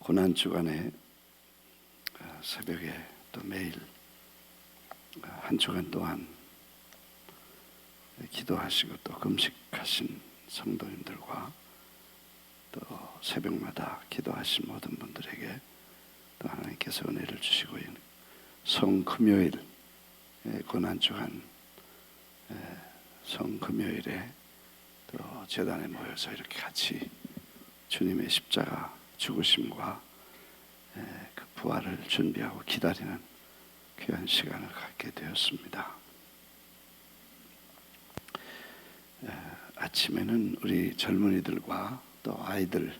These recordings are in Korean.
고난 주간에 새벽에 또 매일 한 주간 동안 기도하시고 또 금식하신 성도님들과 또 새벽마다 기도하신 모든 분들에게 또 하나님께서 은혜를 주시고 성금요일 고난 주간 성금요일에 또 제단에 모여서 이렇게 같이 주님의 십자가 죽으심과 그 부활을 준비하고 기다리는 귀한 시간을 갖게 되었습니다. 아침에는 우리 젊은이들과 또 아이들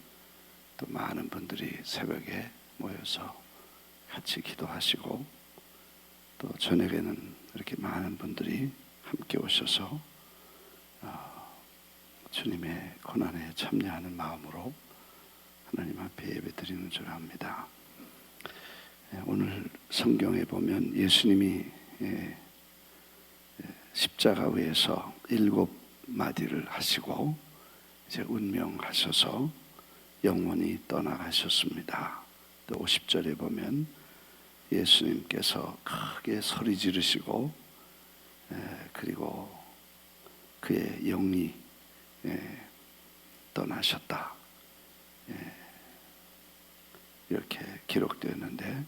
또 많은 분들이 새벽에 모여서 같이 기도하시고 또 저녁에는 이렇게 많은 분들이 함께 오셔서 주님의 고난에 참여하는 마음으로 하나님 앞에 예배드리는 줄 압니다. 오늘 성경에 보면 예수님이 십자가 위에서 7마디를 하시고 이제 운명하셔서 영원히 떠나가셨습니다. 또 50절에 보면 예수님께서 크게 소리 지르시고 그리고 그의 영이 떠나셨다. 이렇게 기록되었는데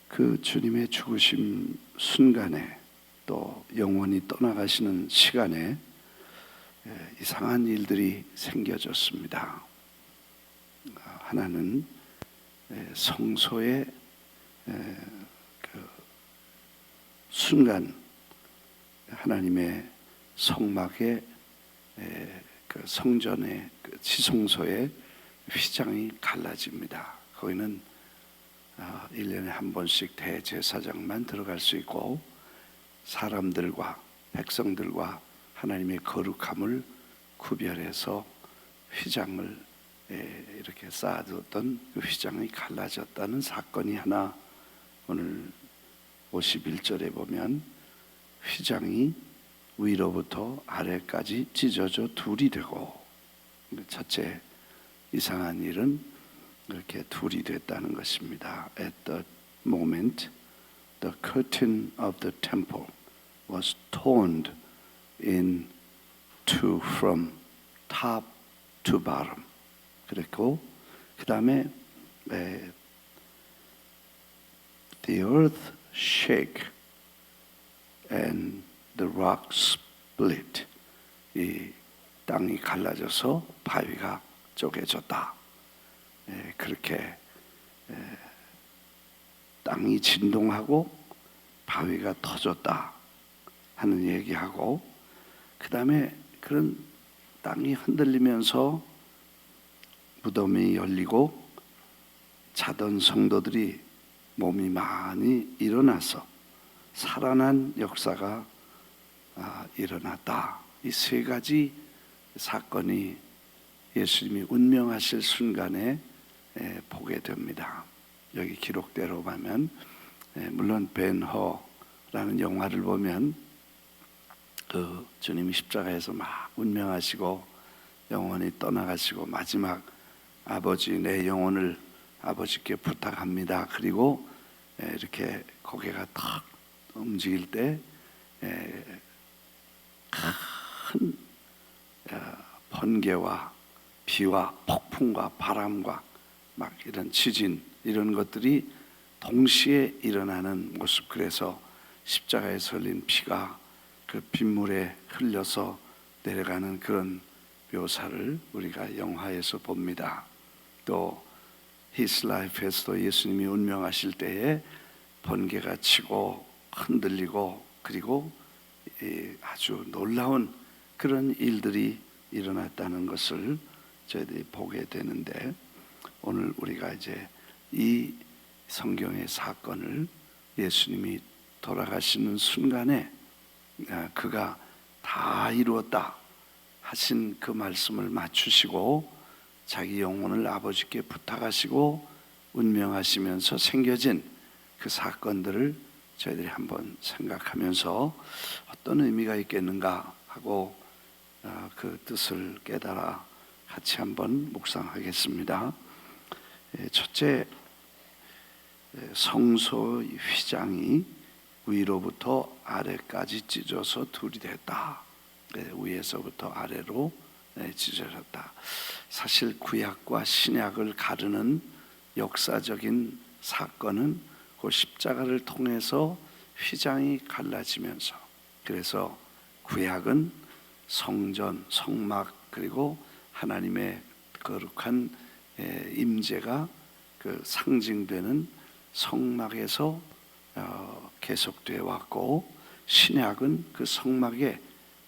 그 주님의 죽으심 순간에 또 영원히 떠나가시는 시간에 이상한 일들이 생겨졌습니다. 하나는 성소의 그 순간 하나님의 성막의 그 성전의 그 지성소의 휘장이 갈라집니다. 거기는 1년에 한 번씩 대제사장만 들어갈 수 있고 사람들과 백성들과 하나님의 거룩함을 구별해서 휘장을 이렇게 쌓아두었던 그 휘장이 갈라졌다는 사건이 하나 오늘 51절에 보면 휘장이 위로부터 아래까지 찢어져 둘이 되고 첫째 이상한 일은 이렇게 둘이 됐다는 것입니다. At that moment, the curtain of the temple was torn in two from top to bottom. 그랬고 그 다음에 the earth shake and the rock split. 이 땅이 갈라져서 바위가 쪼개졌다. 그렇게 땅이 진동하고 바위가 터졌다 하는 얘기하고 그 다음에 그런 땅이 흔들리면서 무덤이 열리고 자던 성도들이 몸이 많이 일어나서 살아난 역사가 일어났다. 이 세 가지 사건이 예수님이 운명하실 순간에 보게 됩니다. 여기 기록대로 보면 물론 벤허라는 영화를 보면 그 주님이 십자가에서 막 운명하시고 영원히 떠나가시고 마지막 아버지 내 영혼을 아버지께 부탁합니다. 그리고 이렇게 고개가 탁 움직일 때 큰 번개와 비와 폭풍과 바람과 막 이런 지진 이런 것들이 동시에 일어나는 모습. 그래서 십자가에서 흘린 피가 그 빗물에 흘려서 내려가는 그런 묘사를 우리가 영화에서 봅니다. 또 His Life에서도 예수님이 운명하실 때에 번개가 치고 흔들리고 그리고 아주 놀라운 그런 일들이 일어났다는 것을 저희들이 보게 되는데 오늘 우리가 이제 이 성경의 사건을 예수님이 돌아가시는 순간에 그가 다 이루었다 하신 그 말씀을 맞추시고 자기 영혼을 아버지께 부탁하시고 운명하시면서 생겨진 그 사건들을 저희들이 한번 생각하면서 어떤 의미가 있겠는가 하고 그 뜻을 깨달아 같이 한번 묵상하겠습니다. 첫째, 성소 휘장이 위로부터 아래까지 찢어서 둘이 됐다. 위에서부터 아래로 찢어졌다. 사실 구약과 신약을 가르는 역사적인 사건은 그 십자가를 통해서 휘장이 갈라지면서, 그래서 구약은 성전, 성막, 그리고 하나님의 거룩한 임재가 그 상징되는 성막에서 계속되어 왔고, 신약은 그 성막에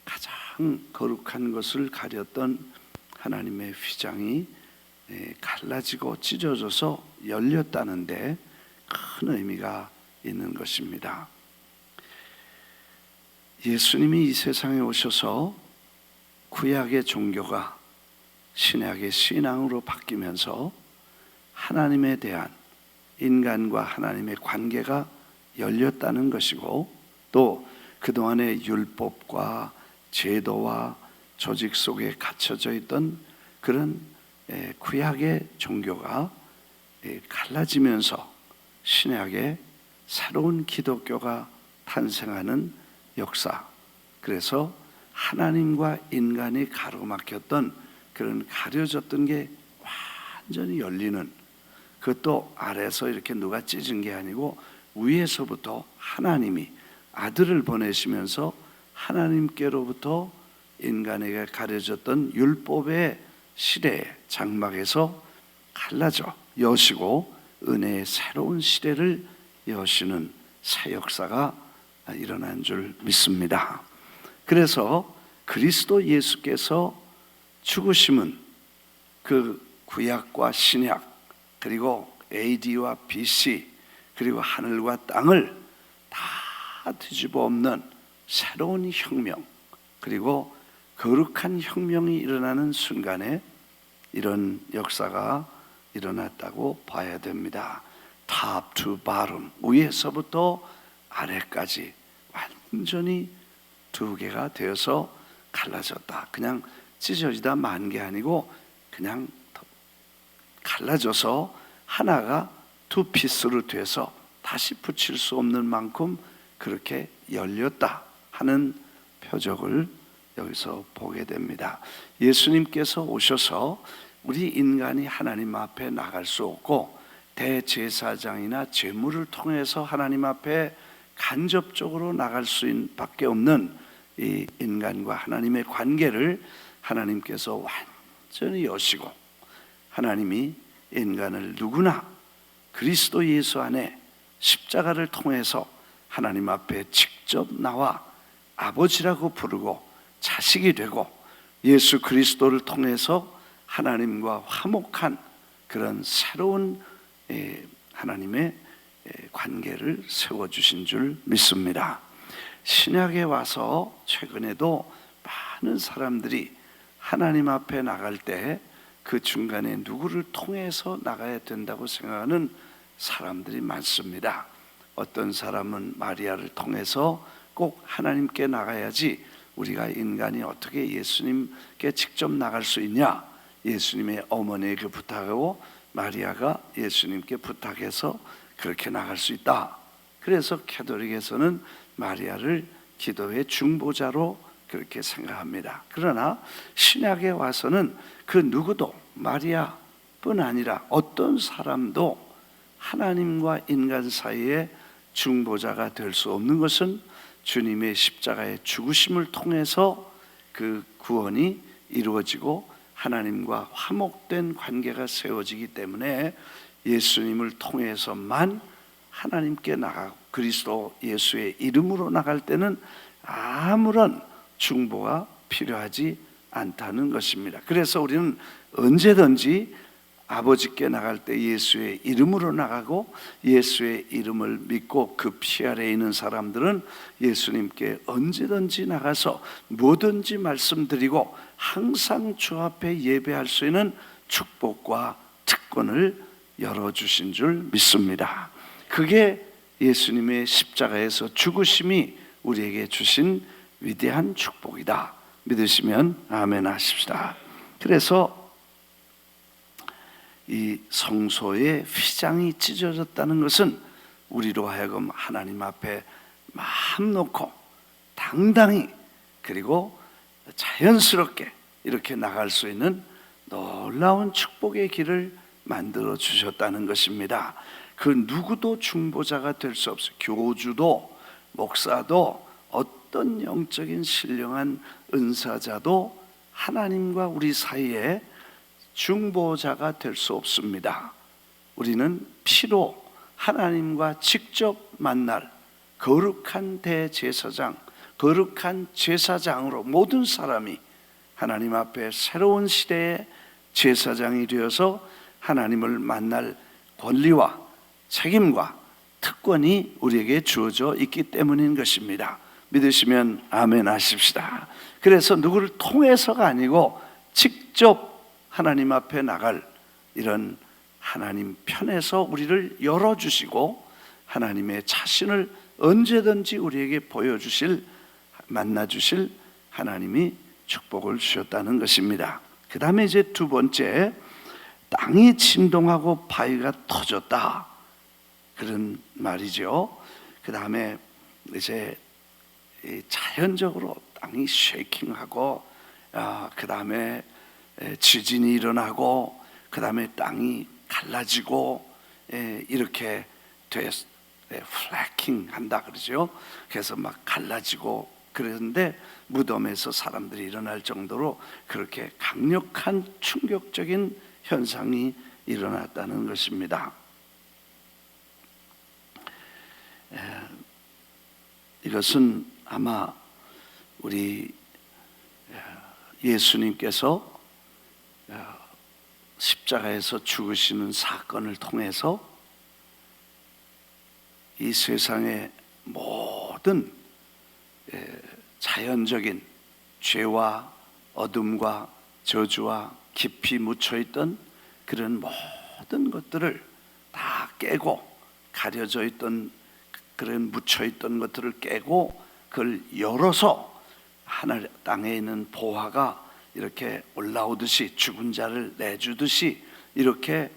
가장 거룩한 것을 가렸던 하나님의 휘장이 갈라지고 찢어져서 열렸다는데 큰 의미가 있는 것입니다. 예수님이 이 세상에 오셔서 구약의 종교가 신약의 신앙으로 바뀌면서 하나님에 대한 인간과 하나님의 관계가 열렸다는 것이고, 또 그동안의 율법과 제도와 조직 속에 갇혀져 있던 그런 구약의 종교가 갈라지면서 신약의 새로운 기독교가 탄생하는 역사, 그래서 하나님과 인간이 가로막혔던 그런 가려졌던 게 완전히 열리는, 그것도 아래에서 이렇게 누가 찢은 게 아니고 위에서부터 하나님이 아들을 보내시면서 하나님께로부터 인간에게 가려졌던 율법의 시대의 장막에서 갈라져 여시고 은혜의 새로운 시대를 여시는 새 역사가 일어난 줄 믿습니다. 그래서 그리스도 예수께서 죽으심은 그 구약과 신약, 그리고 AD와 BC, 그리고 하늘과 땅을 다 뒤집어 엎는 새로운 혁명, 그리고 거룩한 혁명이 일어나는 순간에 이런 역사가 일어났다고 봐야 됩니다. Top to bottom, 위에서부터 아래까지 완전히 두 개가 되어서 갈라졌다. 그냥 찢어지다 만 게 아니고 그냥 갈라져서 하나가 두 피스로 돼서 다시 붙일 수 없는 만큼 그렇게 열렸다 하는 표적을 여기서 보게 됩니다. 예수님께서 오셔서 우리 인간이 하나님 앞에 나갈 수 없고, 대제사장이나 제물을 통해서 하나님 앞에 간접적으로 나갈 수밖에 없는 이 인간과 하나님의 관계를 하나님께서 완전히 여시고, 하나님이 인간을 누구나 그리스도 예수 안에 십자가를 통해서 하나님 앞에 직접 나와 아버지라고 부르고 자식이 되고, 예수 그리스도를 통해서 하나님과 화목한 그런 새로운 하나님의 관계를 세워주신 줄 믿습니다. 신약에 와서 최근에도 많은 사람들이 하나님 앞에 나갈 때 그 중간에 누구를 통해서 나가야 된다고 생각하는 사람들이 많습니다. 어떤 사람은 마리아를 통해서 꼭 하나님께 나가야지 우리가 인간이 어떻게 예수님께 직접 나갈 수 있냐, 예수님의 어머니에게 부탁하고 마리아가 예수님께 부탁해서 그렇게 나갈 수 있다. 그래서 캐톨릭에서는 마리아를 기도의 중보자로 그렇게 생각합니다. 그러나 신약에 와서는 그 누구도, 마리아뿐 아니라 어떤 사람도 하나님과 인간 사이에 중보자가 될 수 없는 것은 주님의 십자가의 죽으심을 통해서 그 구원이 이루어지고 하나님과 화목된 관계가 세워지기 때문에 예수님을 통해서만 하나님께 나가고 그리스도 예수의 이름으로 나갈 때는 아무런 중보가 필요하지 않다는 것입니다. 그래서 우리는 언제든지 아버지께 나갈 때 예수의 이름으로 나가고, 예수의 이름을 믿고 그 피 아래에 있는 사람들은 예수님께 언제든지 나가서 뭐든지 말씀드리고 항상 주 앞에 예배할 수 있는 축복과 특권을 열어주신 줄 믿습니다. 그게 예수님의 십자가에서 죽으심이 우리에게 주신 위대한 축복이다. 믿으시면 아멘 하십시다. 그래서 이 성소의 휘장이 찢어졌다는 것은 우리로 하여금 하나님 앞에 마음 놓고 당당히 그리고 자연스럽게 이렇게 나갈 수 있는 놀라운 축복의 길을 만들어 주셨다는 것입니다. 그 누구도 중보자가 될 수 없어요. 교주도 목사도 어떤 영적인 신령한 은사자도 하나님과 우리 사이에 중보자가 될 수 없습니다. 우리는 피로 하나님과 직접 만날 거룩한 대제사장, 거룩한 제사장으로 모든 사람이 하나님 앞에 새로운 시대의 제사장이 되어서 하나님을 만날 권리와 책임과 특권이 우리에게 주어져 있기 때문인 것입니다. 믿으시면 아멘 하십시다. 그래서 누구를 통해서가 아니고 직접 하나님 앞에 나갈 이런 하나님 편에서 우리를 열어주시고 하나님의 자신을 언제든지 우리에게 보여주실, 만나주실 하나님이 축복을 주셨다는 것입니다. 그 다음에 이제 두 번째, 땅이 진동하고 바위가 터졌다, 그런 말이죠. 그 다음에 이제 자연적으로 땅이 쉐이킹하고, 그 다음에 지진이 일어나고, 그 다음에 땅이 갈라지고, 이렇게 플래킹 한다 그러죠. 그래서 막 갈라지고 그랬는데 무덤에서 사람들이 일어날 정도로 그렇게 강력한 충격적인 현상이 일어났다는 것입니다. 이것은 아마 우리 예수님께서 십자가에서 죽으시는 사건을 통해서 이 세상의 모든 자연적인 죄와 어둠과 저주와 깊이 묻혀있던 그런 모든 것들을 다 깨고, 가려져 있던 그런 묻혀있던 것들을 깨고 그걸 열어서 하늘 땅에 있는 보화가 이렇게 올라오듯이, 죽은 자를 내주듯이 이렇게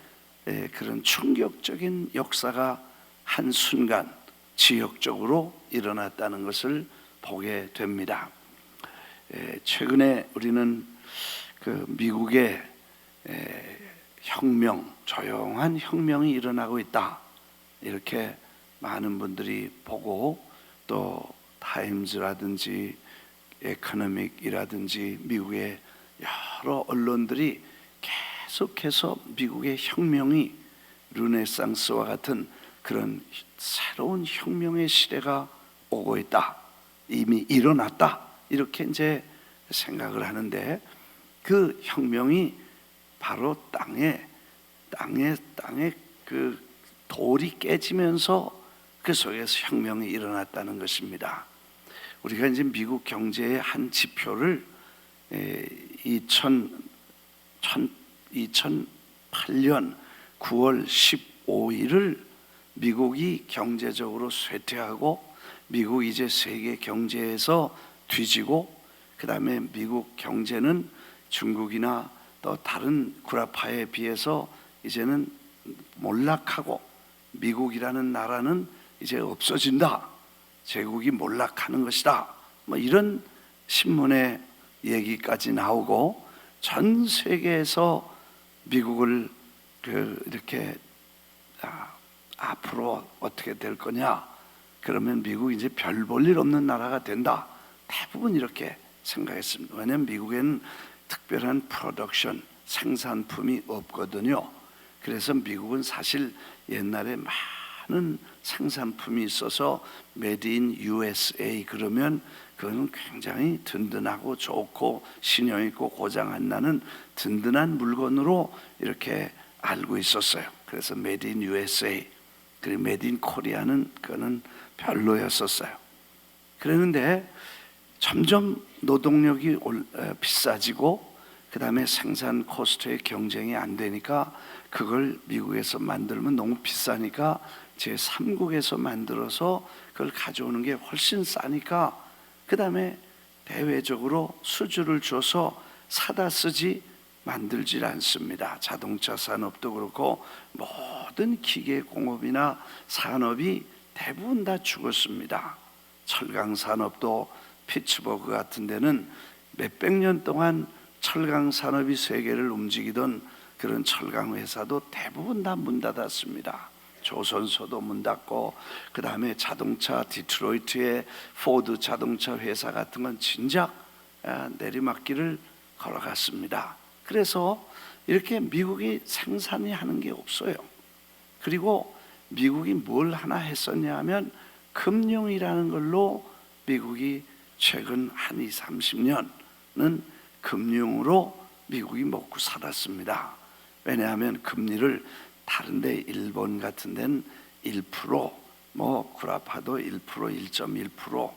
그런 충격적인 역사가 한순간 지역적으로 일어났다는 것을 보게 됩니다. 최근에 우리는 그 미국의 혁명, 조용한 혁명이 일어나고 있다, 이렇게 많은 분들이 보고, 또 타임즈라든지 에코노믹이라든지 미국의 여러 언론들이 계속해서 미국의 혁명이 르네상스와 같은 그런 새로운 혁명의 시대가 오고 있다, 이미 일어났다, 이렇게 이제 생각을 하는데, 그 혁명이 바로 땅에 그 돌이 깨지면서 그 속에서 혁명이 일어났다는 것입니다. 우리가 이제 미국 경제의 한 지표를 2008년 9월 15일을 미국이 경제적으로 쇠퇴하고, 미국 이제 세계 경제에서 뒤지고, 그 다음에 미국 경제는 중국이나 또 다른 구라파에 비해서 이제는 몰락하고, 미국이라는 나라는 이제 없어진다, 제국이 몰락하는 것이다, 뭐 이런 신문의 얘기까지 나오고, 전 세계에서 미국을 이렇게 앞으로 어떻게 될 거냐, 그러면 미국이 이제 별 볼 일 없는 나라가 된다, 대부분 이렇게 생각했습니다. 왜냐하면 미국에는 특별한 프로덕션, 생산품이 없거든요. 그래서 미국은 사실 옛날에 많은 생산품이 있어서 메이드 인 USA 그러면 그거는 굉장히 든든하고 좋고 신용 있고 고장 안 나는 든든한 물건으로 이렇게 알고 있었어요. 그래서 메이드 인 USA, 그리고 메이드 인 코리아는 그거는 별로였었어요. 그랬는데 점점 노동력이 비싸지고, 그 다음에 생산 코스트의 경쟁이 안 되니까 그걸 미국에서 만들면 너무 비싸니까 제3국에서 만들어서 그걸 가져오는 게 훨씬 싸니까, 그 다음에 대외적으로 수주를 줘서 사다 쓰지 만들질 않습니다. 자동차 산업도 그렇고 모든 기계 공업이나 산업이 대부분 다 죽었습니다. 철강 산업도 피츠버그 같은 데는 몇백 년 동안 철강 산업이 세계를 움직이던 그런 철강 회사도 대부분 다 문 닫았습니다. 조선소도 문 닫고, 그 다음에 자동차 디트로이트의 포드 자동차 회사 같은 건 진작 내리막길을 걸어갔습니다. 그래서 이렇게 미국이 생산이 하는 게 없어요. 그리고 미국이 뭘 하나 했었냐 하면 금융이라는 걸로 미국이 최근 한 20, 30년은 금융으로 미국이 먹고 살았습니다. 왜냐하면 금리를 다른데 일본 같은 데는 1%, 뭐 구라파도 1%, 1.1%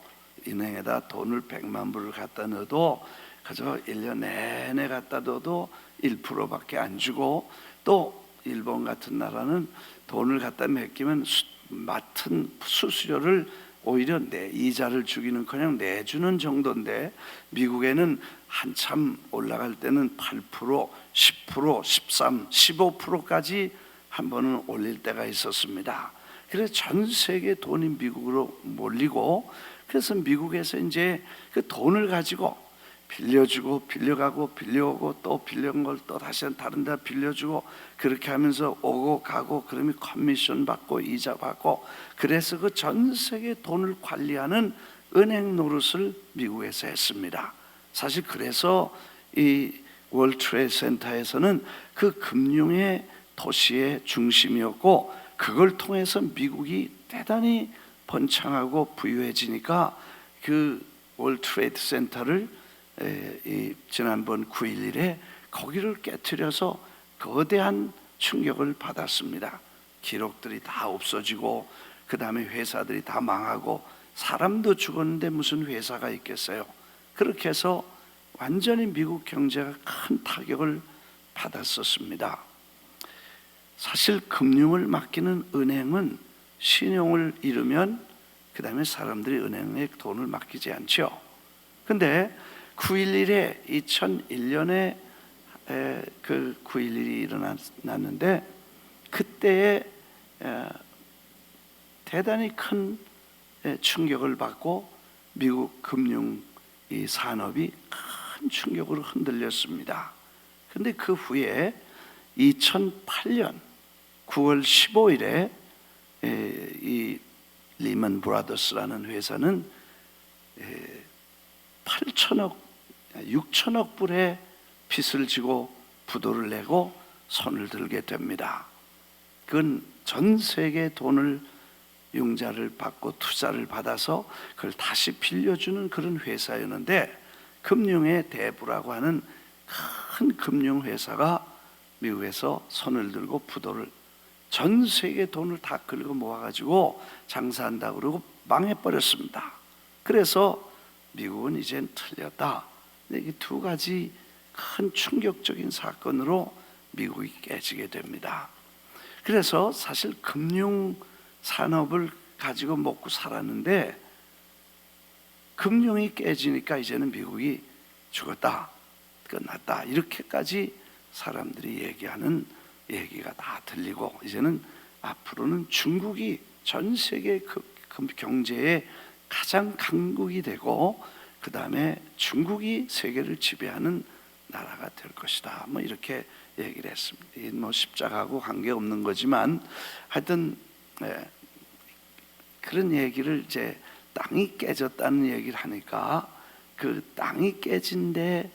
은행에다 돈을 100만 불을 갖다 넣어도 그저 1년 내내 갖다 둬도 1%밖에 안 주고, 또 일본 같은 나라는 돈을 갖다 맡기면 맡은 수수료를 오히려 이자를 주기는 그냥 내주는 정도인데, 미국에는 한참 올라갈 때는 8%, 10%, 13, 15%까지 한 번은 올릴 때가 있었습니다. 그래서 전 세계 돈이 미국으로 몰리고, 그래서 미국에서 이제 그 돈을 가지고 빌려주고 빌려가고 빌려오고 또 빌려온 걸 또 다시 다른 데 빌려주고, 그렇게 하면서 오고 가고, 그러면 커미션 받고 이자 받고, 그래서 그 전 세계 돈을 관리하는 은행 노릇을 미국에서 했습니다. 사실 그래서 이 월드 트레이드 센터에서는 그 금융의 도시의 중심이었고, 그걸 통해서 미국이 대단히 번창하고 부유해지니까 그 월드 트레이드 센터를 지난번 9.11에 거기를 깨트려서 거대한 충격을 받았습니다. 기록들이 다 없어지고, 그 다음에 회사들이 다 망하고, 사람도 죽었는데 무슨 회사가 있겠어요. 그렇게 해서 완전히 미국 경제가 큰 타격을 받았었습니다. 사실 금융을 맡기는 은행은 신용을 잃으면 그 다음에 사람들이 은행에 돈을 맡기지 않죠. 근데 9.11에 2001년에 그 9.11이 일어났는데, 그때에 대단히 큰 충격을 받고 미국 금융 이 산업이 큰 충격으로 흔들렸습니다. 근데 그 후에 2008년 9월 15일에 이 리먼 브라더스라는 회사는 6천억 불의 빚을 지고 부도를 내고 손을 들게 됩니다. 그건 전 세계 돈을 융자를 받고 투자를 받아서 그걸 다시 빌려주는 그런 회사였는데, 금융의 대부라고 하는 큰 금융회사가 미국에서 손을 들고 부도를, 전 세계 돈을 다 긁어 모아가지고 장사한다고 그러고 망해버렸습니다. 그래서 미국은 이젠 틀렸다. 이 두 가지 큰 충격적인 사건으로 미국이 깨지게 됩니다. 그래서 사실 금융 산업을 가지고 먹고 살았는데, 금융이 깨지니까 이제는 미국이 죽었다, 끝났다, 이렇게까지 사람들이 얘기하는 얘기가 다 들리고, 이제는 앞으로는 중국이 전 세계 경제의 가장 강국이 되고, 그 다음에 중국이 세계를 지배하는 나라가 될 것이다, 뭐 이렇게 얘기를 했습니다. 뭐 십자가하고 관계없는 거지만 하여튼 그런 얘기를 이제 땅이 깨졌다는 얘기를 하니까, 그 땅이 깨진데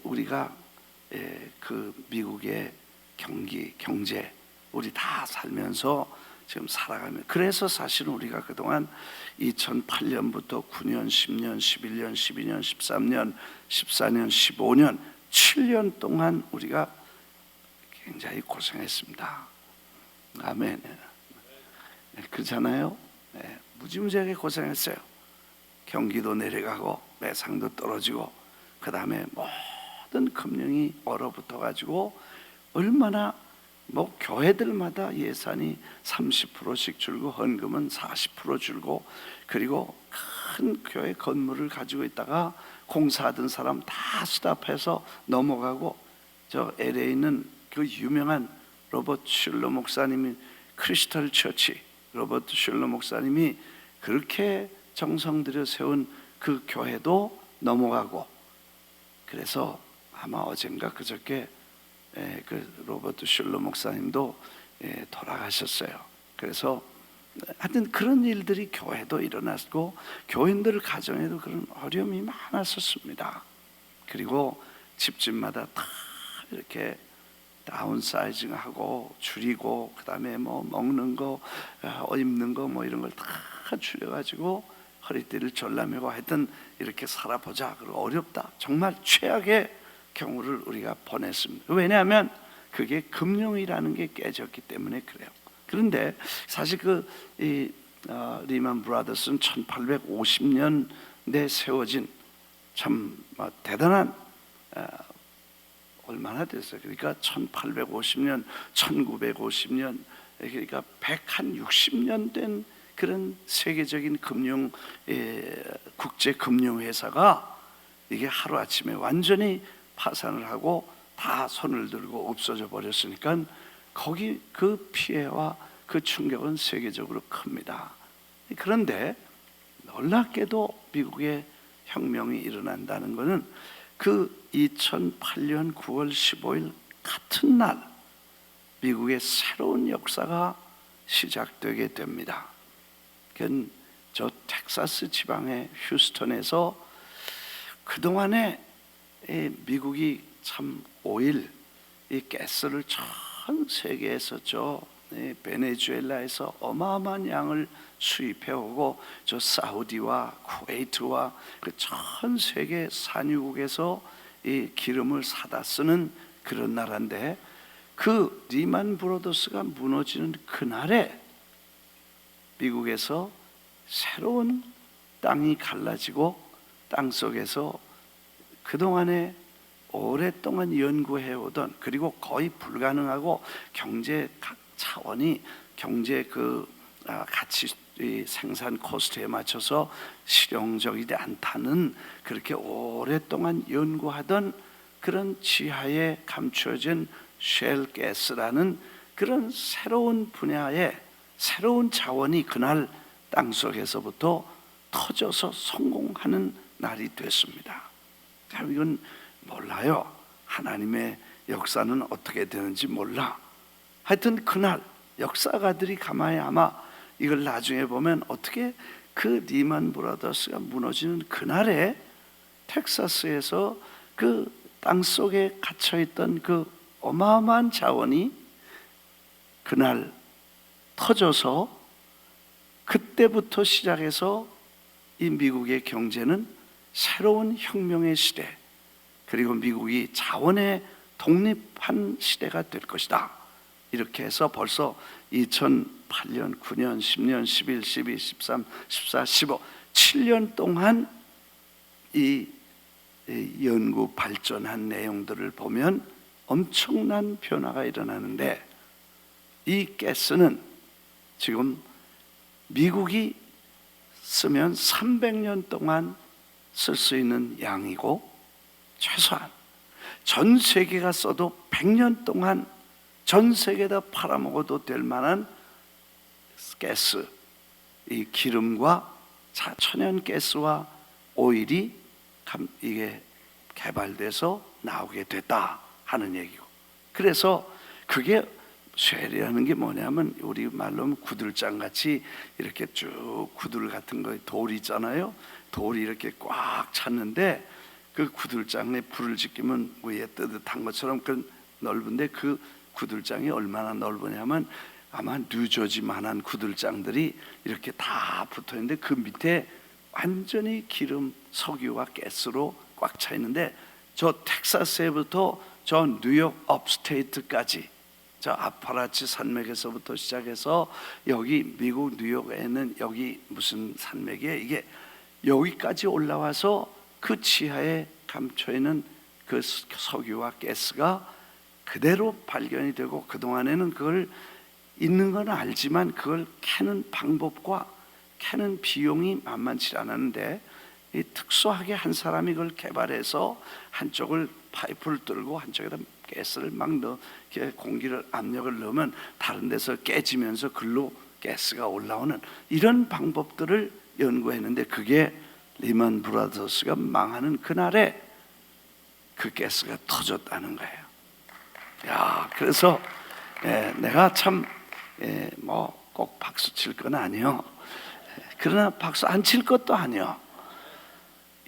우리가 그 미국의 경제 우리 다 살면서 지금 살아가면, 그래서 사실은 우리가 그동안 2008년부터 9년, 10년, 11년, 12년, 13년, 14년, 15년, 7년 동안 우리가 굉장히 고생했습니다. 아멘. 그렇잖아요. 무지무지하게 고생했어요. 경기도 내려가고 매상도 떨어지고, 그 다음에 모든 금융이 얼어붙어 가지고 얼마나 뭐 교회들마다 예산이 30%씩 줄고 헌금은 40% 줄고, 그리고 큰 교회 건물을 가지고 있다가 공사하던 사람 다 스탑해서 넘어가고, 저 LA에 있는 그 유명한 로버트 슐러 목사님이 크리스탈 처치 로버트 슐러 목사님이 그렇게 정성 들여 세운 그 교회도 넘어가고, 그래서 아마 어젠가 그저께 그 로버트 슐러 목사님도 돌아가셨어요. 그래서 하여튼 그런 일들이 교회도 일어났고 교인들 가정에도 그런 어려움이 많았었습니다. 그리고 집집마다 다 이렇게 다운사이징하고 줄이고, 그 다음에 뭐 먹는 거, 입는 거 뭐 이런 걸 다 줄여가지고 허리띠를 졸라매고 하여튼 이렇게 살아보자. 그리고 어렵다. 정말 최악의 경우를 우리가 보냈습니다. 왜냐하면 그게 금융이라는 게 깨졌기 때문에 그래요. 그런데 사실 리만 브라더스는 1850년대 세워진 참 대단한, 얼마나 됐어요? 그러니까 1850년, 1950년, 그러니까 160년 된 그런 세계적인 국제 금융 회사가 이게 하루아침에 완전히 파산을 하고 다 손을 들고 없어져 버렸으니까 거기 그 피해와 그 충격은 세계적으로 큽니다. 그런데 놀랍게도 미국의 혁명이 일어난다는 것은 그 2008년 9월 15일 같은 날 미국의 새로운 역사가 시작되게 됩니다. 그건 저 텍사스 지방의 휴스턴에서 그동안에 미국이 참 오일, 이 가스를 전 세계에서 저 베네수엘라에서 어마어마한 양을 수입해 오고, 저 사우디와 쿠웨이트와 그 전 세계 산유국에서 이 기름을 사다 쓰는 그런 나라인데, 그 리만 브로더스가 무너지는 그날에 미국에서 새로운 땅이 갈라지고 땅 속에서 그동안에 오랫동안 연구해 오던, 그리고 거의 불가능하고 경제 각 차원이 경제 가치 생산 코스트에 맞춰서 실용적이지 않다는, 그렇게 오랫동안 연구하던 그런 지하에 감추어진 쉘 가스라는 그런 새로운 분야의 새로운 자원이 그날 땅속에서부터 터져서 성공하는 날이 됐습니다. 이건 몰라요. 하나님의 역사는 어떻게 되는지 몰라. 하여튼 그날 역사가들이 가만히 아마 이걸 나중에 보면 어떻게 그 리만 브라더스가 무너지는 그날에 텍사스에서 그 땅속에 갇혀있던 그 어마어마한 자원이 그날 터져서, 그때부터 시작해서 이 미국의 경제는 새로운 혁명의 시대, 그리고 미국이 자원에 독립한 시대가 될 것이다. 이렇게 해서 벌써 2008년, 9년, 10년, 11, 12, 13, 14, 15, 7년 동안 이 연구 발전한 내용들을 보면 엄청난 변화가 일어나는데, 이 가스는 지금 미국이 쓰면 300년 동안 쓸 수 있는 양이고, 최소한 전 세계가 써도 100년 동안 전 세계에다 팔아먹어도 될 만한 가스, 이 기름과 천연 가스와 오일이 이게 개발돼서 나오게 됐다 하는 얘기고, 그래서 그게 쉘이라는 게 뭐냐면 우리 말로 구들장 같이 이렇게 쭉 구들 같은 거 돌 있잖아요. 돌이 이렇게 꽉 찼는데 그 구들장에 불을 지키면 위에 뜨뜻한 것처럼 그 넓은데, 그 구들장이 얼마나 넓으냐면 아마 뉴저지만한 구들장들이 이렇게 다 붙어 있는데 그 밑에 완전히 기름, 석유와 가스로 꽉 차 있는데, 저 텍사스에부터 저 뉴욕 업스테이트까지, 저 아파라치 산맥에서부터 시작해서 여기 미국 뉴욕에는 여기 무슨 산맥이에요? 이게 여기까지 올라와서 그 지하에 감춰 있는 그 석유와 가스가 그대로 발견이 되고, 그동안에는 그걸 있는 건 알지만 그걸 캐는 방법과 캐는 비용이 만만치 않았는데, 이 특수하게 한 사람이 그걸 개발해서 한쪽을 파이프를 뚫고 한쪽에다 가스를 막 이렇게 공기를 압력을 넣으면 다른 데서 깨지면서 글로 가스가 올라오는 이런 방법들을 연구했는데, 그게 리먼 브라더스가 망하는 그날에 그 가스가 터졌다는 거예요. 야, 그래서 내가 참 뭐 꼭 박수 칠 건 아니요. 그러나 박수 안 칠 것도 아니요.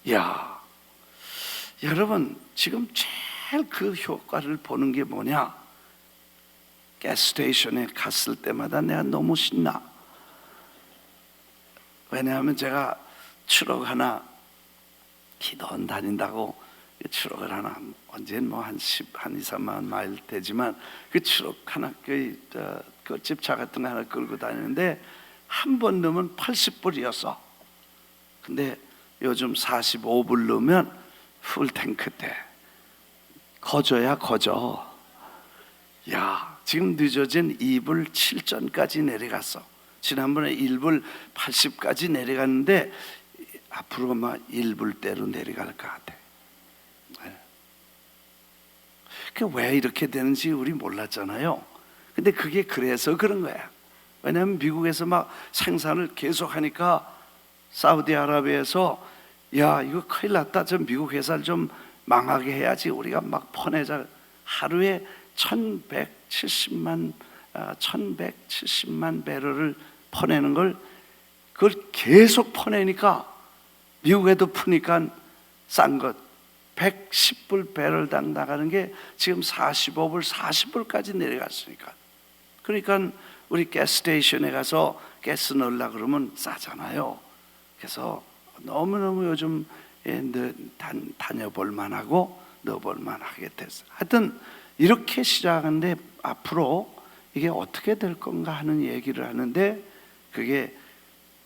야, 여러분 지금 제일 그 효과를 보는 게 뭐냐? 가스스테이션에 갔을 때마다 내가 너무 신나. 왜냐하면 제가 트럭 하나 기도원 다닌다고 트럭을 하나 언제는 뭐 한 2, 3만 마일 되지만 그 트럭 하나 그 집차 같은 거 하나 끌고 다니는데 한 번 넣으면 80불이었어. 근데 요즘 45불 넣으면 풀 탱크 돼. 거저야 거저. 야, 지금 늦어진 2불 7전까지 내려갔어. 지난번에 1불 80까지 내려갔는데 앞으로 아마 1불대로 내려갈 것 같아. 왜 이렇게 되는지 우리 몰랐잖아요. 근데 그게 그래서 그런 거야. 왜냐하면 미국에서 막 생산을 계속하니까 사우디아라비아에서 야, 이거 큰일 났다. 저 미국 회사를 좀 망하게 해야지. 우리가 막 퍼내자. 하루에 1170만 배럴을 퍼내는 걸, 그걸 계속 퍼내니까 미국에도 푸니까 싼 것 110불 배럴당 나가는 게 지금 45불 40불까지 내려갔으니까. 그러니까 우리 가스스테이션에 가서 가스 넣으려고 그러면 싸잖아요. 그래서 너무너무 요즘 다녀볼 만하고 넣어볼 만하게 됐어요. 하여튼 이렇게 시작하는데 앞으로 이게 어떻게 될 건가 하는 얘기를 하는데, 그게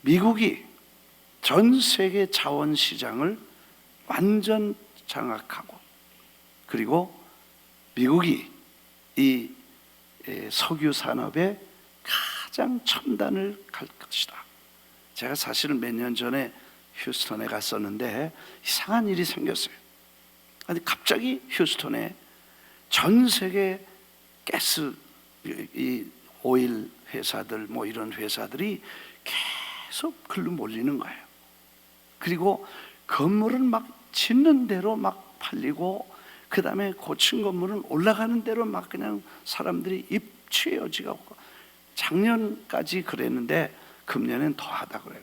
미국이 전 세계 자원 시장을 완전 장악하고, 그리고 미국이 이 석유 산업의 가장 첨단을 갈 것이다. 제가 사실은 몇 년 전에 휴스턴에 갔었는데 이상한 일이 생겼어요. 아니 갑자기 휴스턴에 전 세계 가스 이 오일 회사들 뭐 이런 회사들이 계속 글로 몰리는 거예요. 그리고 건물은 막 짓는 대로 막 팔리고, 그 다음에 고친 건물은 올라가는 대로 막 그냥 사람들이 입추의 여지가 없고, 작년까지 그랬는데 금년엔 더하다 그래요.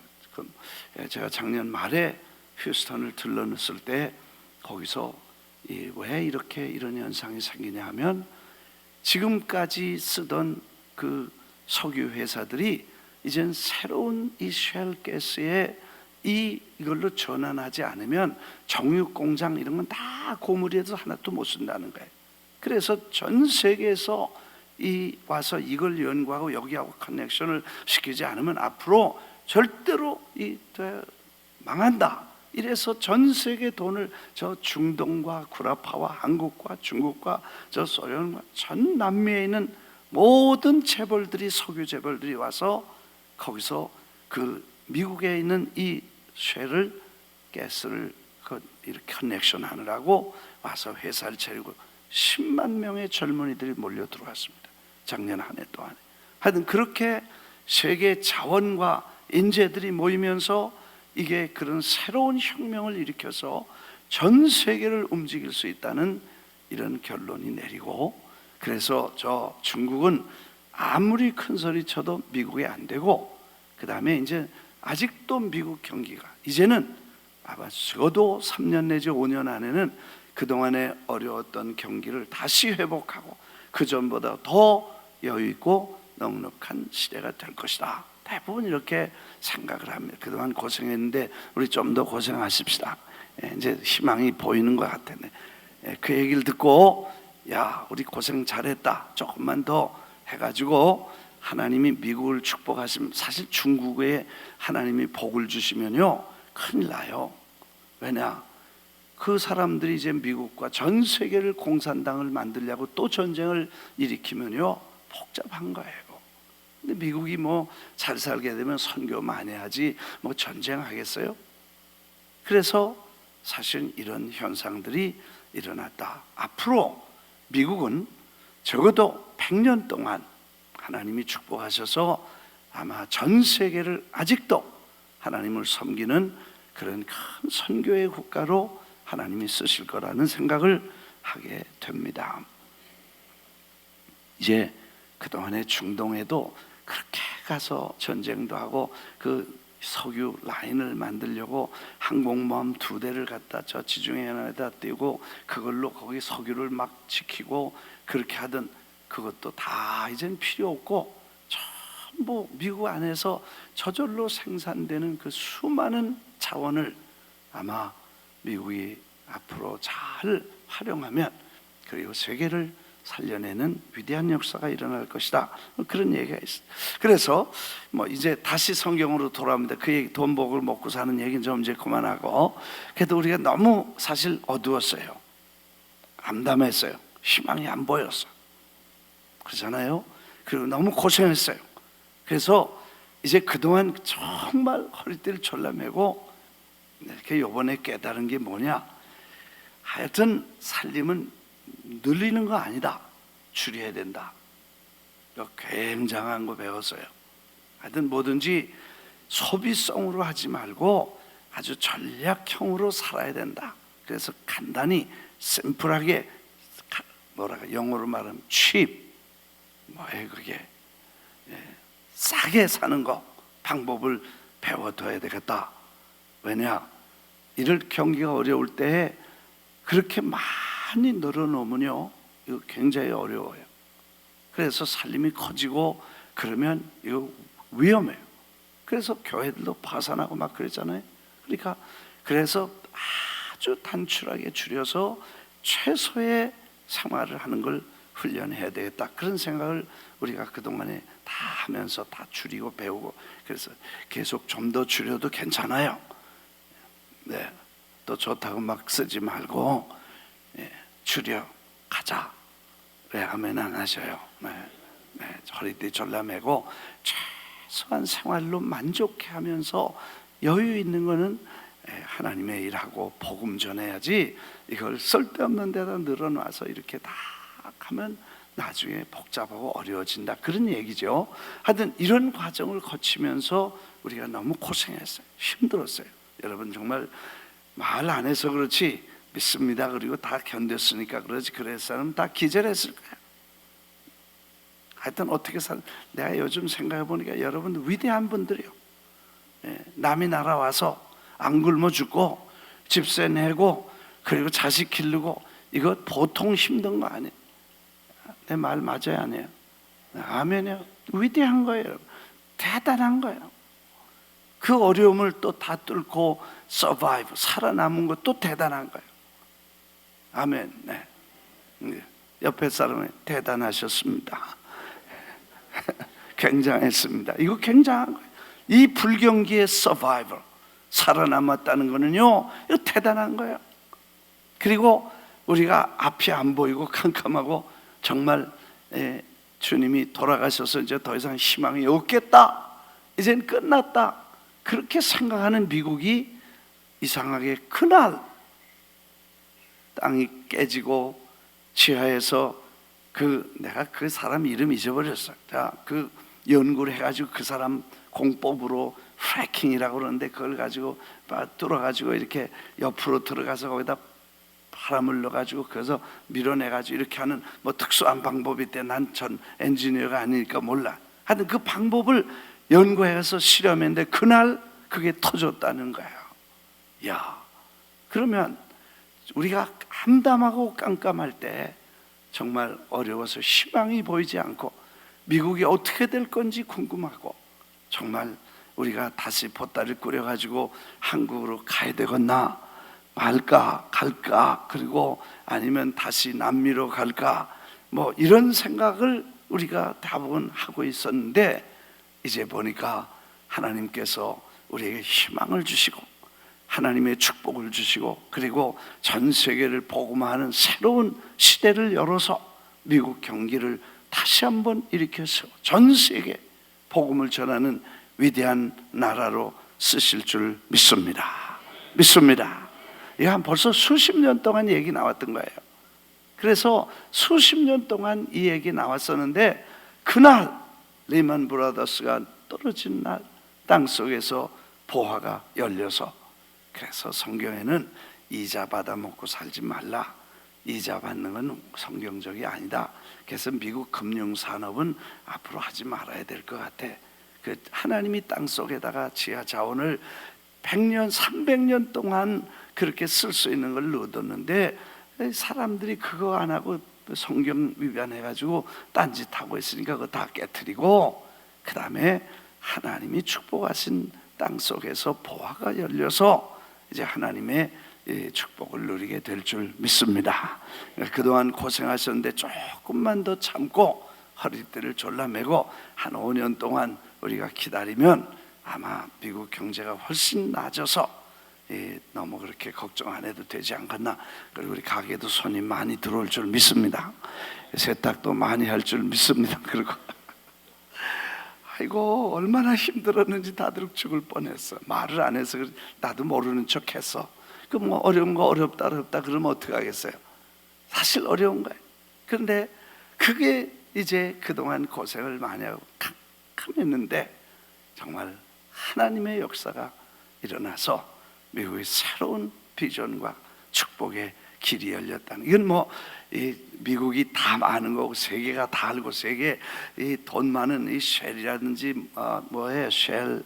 제가 작년 말에 휴스턴을 들렀을 때 거기서 왜 이렇게 이런 현상이 생기냐 하면, 지금까지 쓰던 그 석유 회사들이 이젠 새로운 이 쉘 가스에 이걸로 전환하지 않으면 정육 공장 이런 건 다 고물에서 하나도 못 쓴다는 거예요. 그래서 전 세계에서 와서 이걸 연구하고 여기하고 커넥션을 시키지 않으면 앞으로 절대로 망한다. 이래서 전 세계 돈을 저 중동과 구라파와 한국과 중국과 저 소련과 전 남미에 있는 모든 재벌들이, 석유 재벌들이 와서 거기서 그 미국에 있는 이 쉘을 가스를 이렇게 커넥션 하느라고 와서 회사를 차리고 10만 명의 젊은이들이 몰려 들어왔습니다. 작년 한 해 동안에. 하여튼 그렇게 세계 자원과 인재들이 모이면서 이게 그런 새로운 혁명을 일으켜서 전 세계를 움직일 수 있다는 이런 결론이 내리고, 그래서 저 중국은 아무리 큰 소리 쳐도 미국에 안 되고, 그 다음에 이제 아직도 미국 경기가 이제는 아마 적어도 3년 내지 5년 안에는 그동안에 어려웠던 경기를 다시 회복하고 그 전보다 더 여유 있고 넉넉한 시대가 될 것이다. 대부분 이렇게 생각을 합니다. 그동안 고생했는데 우리 좀 더 고생하십시다. 이제 희망이 보이는 것 같았네. 그 얘기를 듣고 야, 우리 고생 잘했다. 조금만 더 해가지고 하나님이 미국을 축복하시면, 사실 중국에 하나님이 복을 주시면요 큰일 나요. 왜냐? 그 사람들이 이제 미국과 전 세계를 공산당을 만들려고 또 전쟁을 일으키면요 복잡한 거예요. 근데 미국이 뭐 잘 살게 되면 선교 많이 하지 뭐 전쟁하겠어요? 그래서 사실 이런 현상들이 일어났다. 앞으로 미국은 적어도 100년 동안 하나님이 축복하셔서 아마 전 세계를 아직도 하나님을 섬기는 그런 큰 선교의 국가로 하나님이 쓰실 거라는 생각을 하게 됩니다. 이제 그동안에 중동에도 그렇게 가서 전쟁도 하고 그 석유 라인을 만들려고 항공모함 2대를 갖다 저 지중해 하나에다 띄우고 그걸로 거기 석유를 막 지키고 그렇게 하던 그것도 다 이젠 필요 없고 전부 미국 안에서 저절로 생산되는 그 수많은 자원을 아마 미국이 앞으로 잘 활용하면 그리고 세계를 살려내는 위대한 역사가 일어날 것이다. 그런 얘기가 있어요. 그래서 뭐 이제 다시 성경으로 돌아옵니다. 그 얘기, 돈 복을 먹고 사는 얘기는 좀 이제 그만하고, 그래도 우리가 너무 사실 어두웠어요. 암담했어요. 희망이 안 보였어요. 그렇잖아요. 그리고 너무 고생했어요. 그래서 이제 그동안 정말 허리띠를 졸라매고 이렇게 요번에 깨달은 게 뭐냐, 하여튼 살림은 늘리는 거 아니다, 줄여야 된다. 굉장한 거 배웠어요. 하여튼 뭐든지 소비성으로 하지 말고 아주 전략형으로 살아야 된다. 그래서 간단히 심플하게, 뭐랄까 영어로 말하면 cheap, 뭐예요 그게, 싸게 사는 거 방법을 배워둬야 되겠다. 왜냐, 이럴 경기가 어려울 때에 그렇게 많이 늘어놓으면요, 이거 굉장히 어려워요. 그래서 살림이 커지고 그러면 이거 위험해요. 그래서 교회들도 파산하고 막 그랬잖아요. 그러니까 그래서 아주 단출하게 줄여서 최소의 생활을 하는 걸 훈련해야 되겠다. 그런 생각을 우리가 그동안에 다 하면서 다 줄이고 배우고, 그래서 계속 좀 더 줄여도 괜찮아요. 네, 또 좋다고 막 쓰지 말고 줄여 가자. 왜 아멘 안 하셔요? 네, 허리띠 졸라매고 최소한 생활로 만족해 하면서 여유 있는 거는 하나님의 일하고 복음 전해야지, 이걸 쓸데없는 데다 늘어놔서 이렇게 다 하면 나중에 복잡하고 어려워진다, 그런 얘기죠. 하여튼 이런 과정을 거치면서 우리가 너무 고생했어요. 힘들었어요. 여러분 정말 말 안 해서 그렇지 믿습니다. 그리고 다 견뎠으니까 그러지, 그랬으면 다 기절했을 거예요. 하여튼 어떻게 내가 요즘 생각해 보니까 여러분 위대한 분들이요. 남이 나라 와서 안 굶어 죽고 집세 내고 그리고 자식 기르고, 이거 보통 힘든 거 아니에요. 내 말 맞아요, 아니에요? 아멘이요. 위대한 거예요. 대단한 거예요. 그 어려움을 또 다 뚫고 survive, 살아남은 것도 대단한 거예요. 아멘. 네. 옆에 사람은 대단하셨습니다. 굉장했습니다. 이거 굉장한 거예요. 이 불경기의 survival, 살아남았다는 거는요, 이거 대단한 거예요. 그리고 우리가 앞이 안 보이고 캄캄하고 정말 주님이 돌아가셔서 이제 더 이상 희망이 없겠다, 이젠 끝났다, 그렇게 생각하는 미국이 이상하게 그날 땅이 깨지고 지하에서 내가 그 사람 이름 잊어버렸어요. 그 연구를 해가지고 그 사람 공법으로 프래킹이라고 그러는데 그걸 가지고 뚫어가지고 이렇게 옆으로 들어가서 거기다 바람을 넣어가지고 그래서 밀어내가지고 이렇게 하는 뭐 특수한 방법이 있대. 난 전 엔지니어가 아니니까 몰라. 하여튼 그 방법을 연구해서 실험했는데 그날 그게 터졌다는 거예요. 야, 그러면 우리가 암담하고 깜깜할 때 정말 어려워서 희망이 보이지 않고 미국이 어떻게 될 건지 궁금하고, 정말 우리가 다시 보따리를 꾸려가지고 한국으로 가야 되겠나 말까 갈까, 그리고 아니면 다시 남미로 갈까, 뭐 이런 생각을 우리가 대부분 하고 있었는데, 이제 보니까 하나님께서 우리에게 희망을 주시고 하나님의 축복을 주시고, 그리고 전 세계를 복음화하는 새로운 시대를 열어서 미국 경기를 다시 한번 일으켜서 전 세계 복음을 전하는 위대한 나라로 쓰실 줄 믿습니다. 믿습니다. 이거 벌써 수십 년 동안 얘기 나왔던 거예요. 그래서 수십 년 동안 이 얘기 나왔었는데 그날 리먼 브라더스가 떨어진 날 땅속에서 보화가 열려서, 그래서 성경에는 이자 받아 먹고 살지 말라, 이자 받는 건 성경적이 아니다. 그래서 미국 금융산업은 앞으로 하지 말아야 될 것 같아. 그 하나님이 땅속에다가 지하 자원을 100년 300년 동안 그렇게 쓸 수 있는 걸 넣어뒀는데 사람들이 그거 안 하고 성경 위반해가지고 딴짓하고 있으니까 그거 다 깨트리고, 그 다음에 하나님이 축복하신 땅속에서 보화가 열려서 이제 하나님의 축복을 누리게 될 줄 믿습니다. 그동안 고생하셨는데 조금만 더 참고 허리띠를 졸라매고 한 5년 동안 우리가 기다리면 아마 미국 경제가 훨씬 나아져서 너무 그렇게 걱정 안 해도 되지 않겠나. 그리고 우리 가게도 손님 많이 들어올 줄 믿습니다. 세탁도 많이 할 줄 믿습니다. 그리고 아이고 얼마나 힘들었는지 다들 죽을 뻔했어. 말을 안 해서 나도 모르는 척했어. 그 뭐 어려운 거 어렵다 그러면 어떡하겠어요. 사실 어려운 거예요. 그런데 그게 이제 그동안 고생을 많이 하고 캄캄했는데 정말 하나님의 역사가 일어나서 미국의 새로운 비전과 축복의 길이 열렸다는, 이건 뭐 미국이 다 아는 거고 세계가 다 알고, 세계 돈 많은 이 쉘이라든지 뭐에 쉘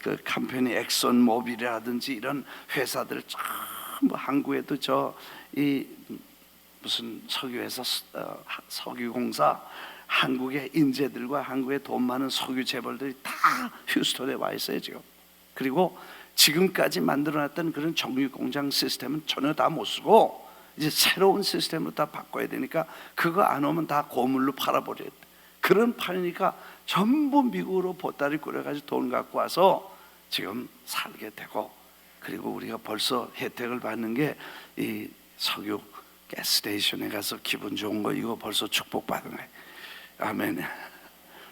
그 컴퍼니 엑선 모빌이라든지 이런 회사들 전부 한국에도 이 무슨 석유회사 석유공사, 한국의 인재들과 한국의 돈 많은 석유 재벌들이 다 휴스턴에 와 있어요 지금. 그리고 지금까지 만들어놨던 그런 정유공장 시스템은 전혀 다 못 쓰고 이제 새로운 시스템으로 다 바꿔야 되니까 그거 안 오면 다 고물로 팔아버려야 돼. 그런 판이니까 전부 미국으로 보따리 꾸려가지고 돈 갖고 와서 지금 살게 되고, 그리고 우리가 벌써 혜택을 받는 게 이 석유 가스스테이션에 가서 기분 좋은 거 이거 벌써 축복받은 거예요. 아멘.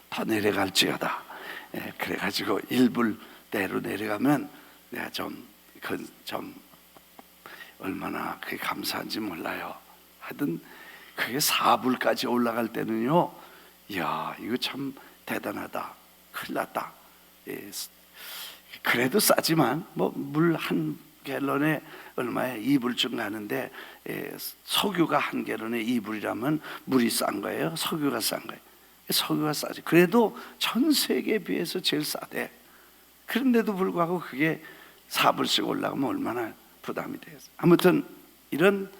더 내려갈지어다. 그래가지고 1불대로 내려가면 내가 좀 얼마나 그게 감사한지 몰라요. 하여튼 그게 4불까지 올라갈 때는요, 이야 이거 참 대단하다, 큰일 났다. 그래도 싸지만 뭐 물 한 갤런에 얼마에 2불쯤 가는데 석유가 한 갤런에 2불이라면 물이 싼 거예요, 석유가 싼 거예요? 석유가 싸지. 그래도 전 세계에 비해서 제일 싸대. 그런데도 불구하고 그게 4불씩 올라가면 얼마나 부담이 되겠어요. 아무튼 이런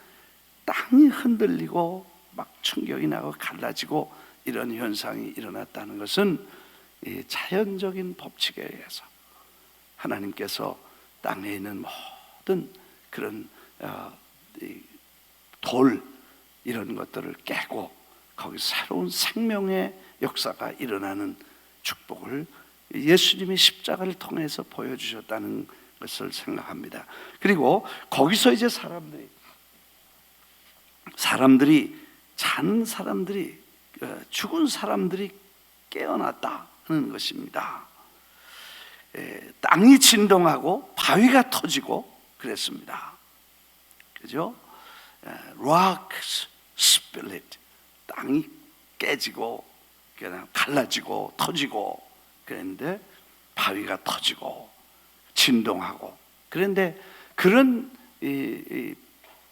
땅이 흔들리고 막 충격이 나고 갈라지고 이런 현상이 일어났다는 것은 이 자연적인 법칙에 의해서 하나님께서 땅에 있는 모든 그런 돌 이런 것들을 깨고 거기 새로운 생명의 역사가 일어나는 축복을 예수님이 십자가를 통해서 보여주셨다는 것을 생각합니다. 그리고 거기서 이제 잔 사람들이 죽은 사람들이 깨어났다는 것입니다. 땅이 진동하고 바위가 터지고 그랬습니다. 그죠? Rocks split. 땅이 깨지고 그냥 갈라지고 터지고 그랬는데 바위가 터지고 진동하고, 그런데 그런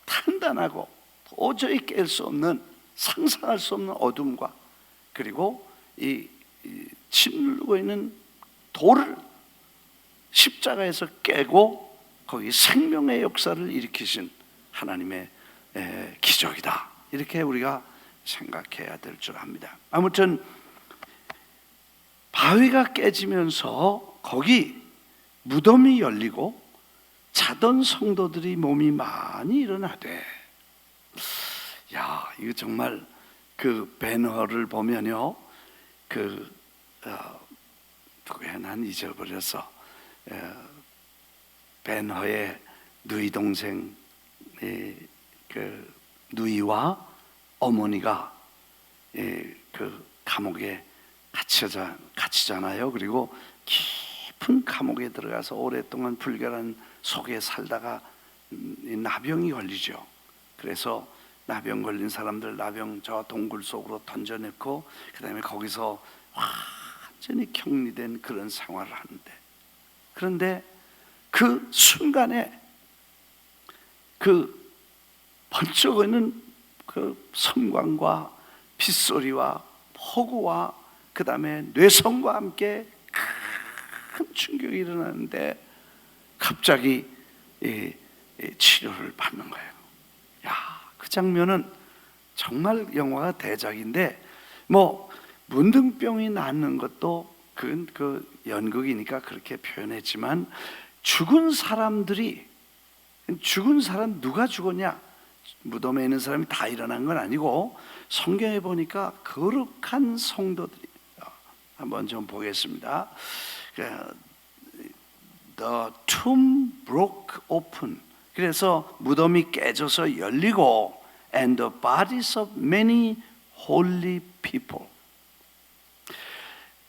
탄단하고 도저히 깰 수 없는 상상할 수 없는 어둠과 그리고 이 짓누르고 있는 돌을 십자가에서 깨고 거기 생명의 역사를 일으키신 하나님의 기적이다, 이렇게 우리가 생각해야 될 줄 압니다. 아무튼 바위가 깨지면서 거기 무덤이 열리고 자던 성도들이 몸이 많이 일어나대. 야, 이거 정말 그 배너를 보면요, 누구야, 난 잊어버렸어. 배너의 누이 동생 그 누이와 어머니가 그 감옥에 갇히잖아요. 그리고 깊은 감옥에 들어가서 오랫동안 불결한 속에 살다가 나병이 걸리죠. 그래서 나병 걸린 사람들 나병 저 동굴 속으로 던져넣고 그다음에 거기서 완전히 격리된 그런 생활을 하는데, 그런데 그 순간에 그 번쩍이는 그 섬광과 빗소리와 폭우와 그 다음에 뇌성과 함께 큰 충격이 일어나는데 갑자기 치료를 받는 거예요. 야, 그 장면은 정말 영화가 대작인데, 뭐 문둥병이 낫는 것도 그건 그 연극이니까 그렇게 표현했지만, 죽은 사람 누가 죽었냐? 무덤에 있는 사람이 다 일어난 건 아니고, 성경에 보니까 거룩한 성도들이, 한번 좀 보겠습니다. The tomb broke open. 그래서 무덤이 깨져서 열리고, and the bodies of many holy people.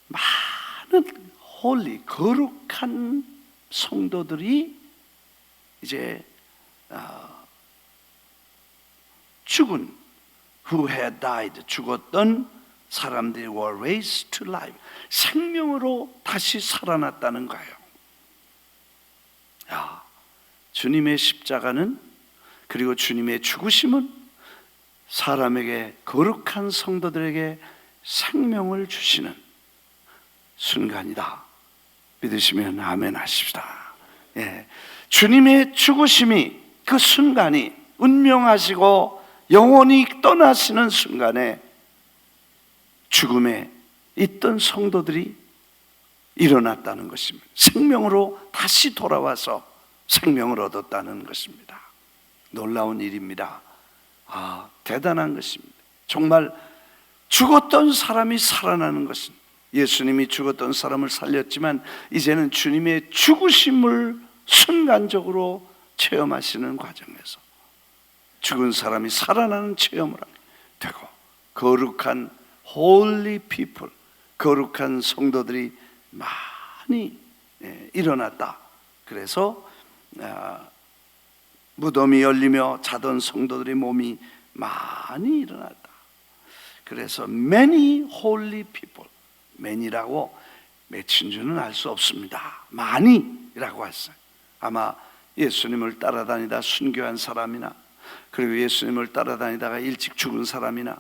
많은 holy, 거룩한 성도들이 이제 죽은, who had died, 죽었던 사람들이 were raised to life, 생명으로 다시 살아났다는 거예요. 야, 주님의 십자가는, 그리고 주님의 죽으심은 사람에게, 거룩한 성도들에게 생명을 주시는 순간이다. 믿으시면 아멘 하십시다. 예. 주님의 죽으심이, 그 순간이, 운명하시고 영원히 떠나시는 순간에 죽음에 있던 성도들이 일어났다는 것입니다. 생명으로 다시 돌아와서 생명을 얻었다는 것입니다. 놀라운 일입니다. 대단한 것입니다. 정말 죽었던 사람이 살아나는 것은, 예수님이 죽었던 사람을 살렸지만 이제는 주님의 죽으심을 순간적으로 체험하시는 과정에서 죽은 사람이 살아나는 체험을 하게 되고, 거룩한 holy people, 거룩한 성도들이 많이 일어났다. 그래서 무덤이 열리며 자던 성도들의 몸이 많이 일어났다. 그래서 many holy people, many라고 몇인 줄은 알 수 없습니다. 많이라고 했어요. 아마 예수님을 따라다니다 순교한 사람이나, 그리고 예수님을 따라다니다가 일찍 죽은 사람이나,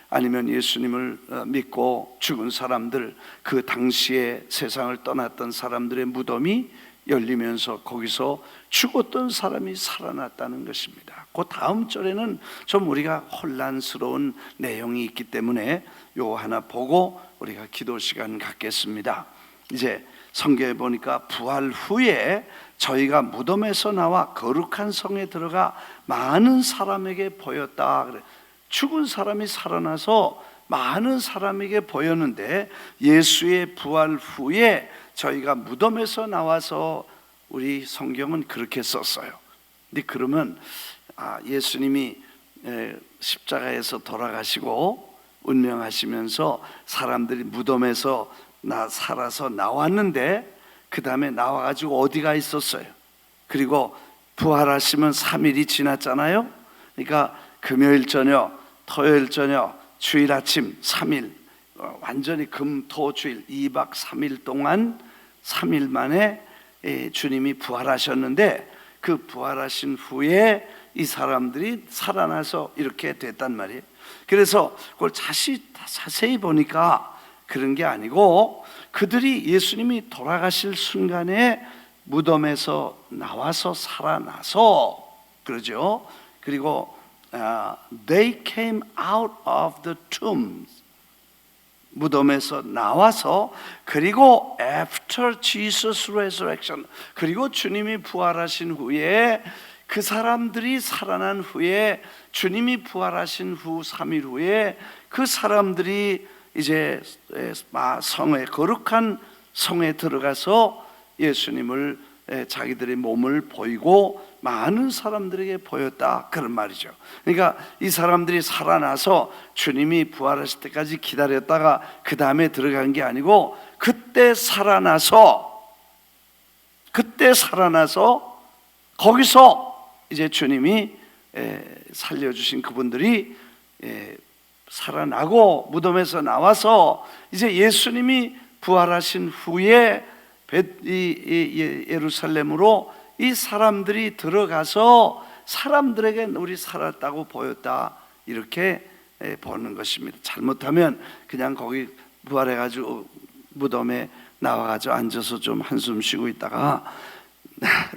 아니면 예수님을 믿고 죽은 사람들, 그 당시에 세상을 떠났던 사람들의 무덤이 열리면서 거기서 죽었던 사람이 살아났다는 것입니다. 그 다음 절에는 좀 우리가 혼란스러운 내용이 있기 때문에 요 하나 보고 우리가 기도 시간 갖겠습니다. 이제 성경에 보니까 부활 후에 저희가 무덤에서 나와 거룩한 성에 들어가 많은 사람에게 보였다. 그래. 죽은 사람이 살아나서 많은 사람에게 보였는데, 예수의 부활 후에 저희가 무덤에서 나와서, 우리 성경은 그렇게 썼어요. 근데 그러면 예수님이 십자가에서 돌아가시고 운명하시면서 사람들이 무덤에서 살아서 나왔는데, 그 다음에 나와가지고 어디가 있었어요? 그리고 부활하시면 3일이 지났잖아요. 그러니까 금요일 저녁, 토요일 저녁, 주일 아침 3일, 완전히 금, 토, 주일 2박 3일 동안 3일 만에 주님이 부활하셨는데, 그 부활하신 후에 이 사람들이 살아나서 이렇게 됐단 말이에요. 그래서 그걸 자세히 보니까 그런 게 아니고, 그들이 예수님이 돌아가실 순간에 무덤에서 나와서 살아나서, 그러죠. 그리고 they came out of the tombs, 무덤에서 나와서, 그리고 after Jesus resurrection, 그리고 주님이 부활하신 후에, 그 사람들이 살아난 후에, 주님이 부활하신 후 3일 후에 그 사람들이 이제 성에, 거룩한 성에 들어가서 예수님을, 자기들의 몸을 보이고 많은 사람들에게 보였다, 그런 말이죠. 그러니까 이 사람들이 살아나서 주님이 부활하실 때까지 기다렸다가 그 다음에 들어간 게 아니고, 그때 살아나서 거기서 이제 주님이 살려주신 그분들이 살아나고 무덤에서 나와서 이제 예수님이 부활하신 후에 예루살렘으로 이 사람들이 들어가서 사람들에게 우리 살았다고 보였다, 이렇게 보는 것입니다. 잘못하면 그냥 거기 부활해가지고 무덤에 나와가지고 앉아서 좀 한숨 쉬고 있다가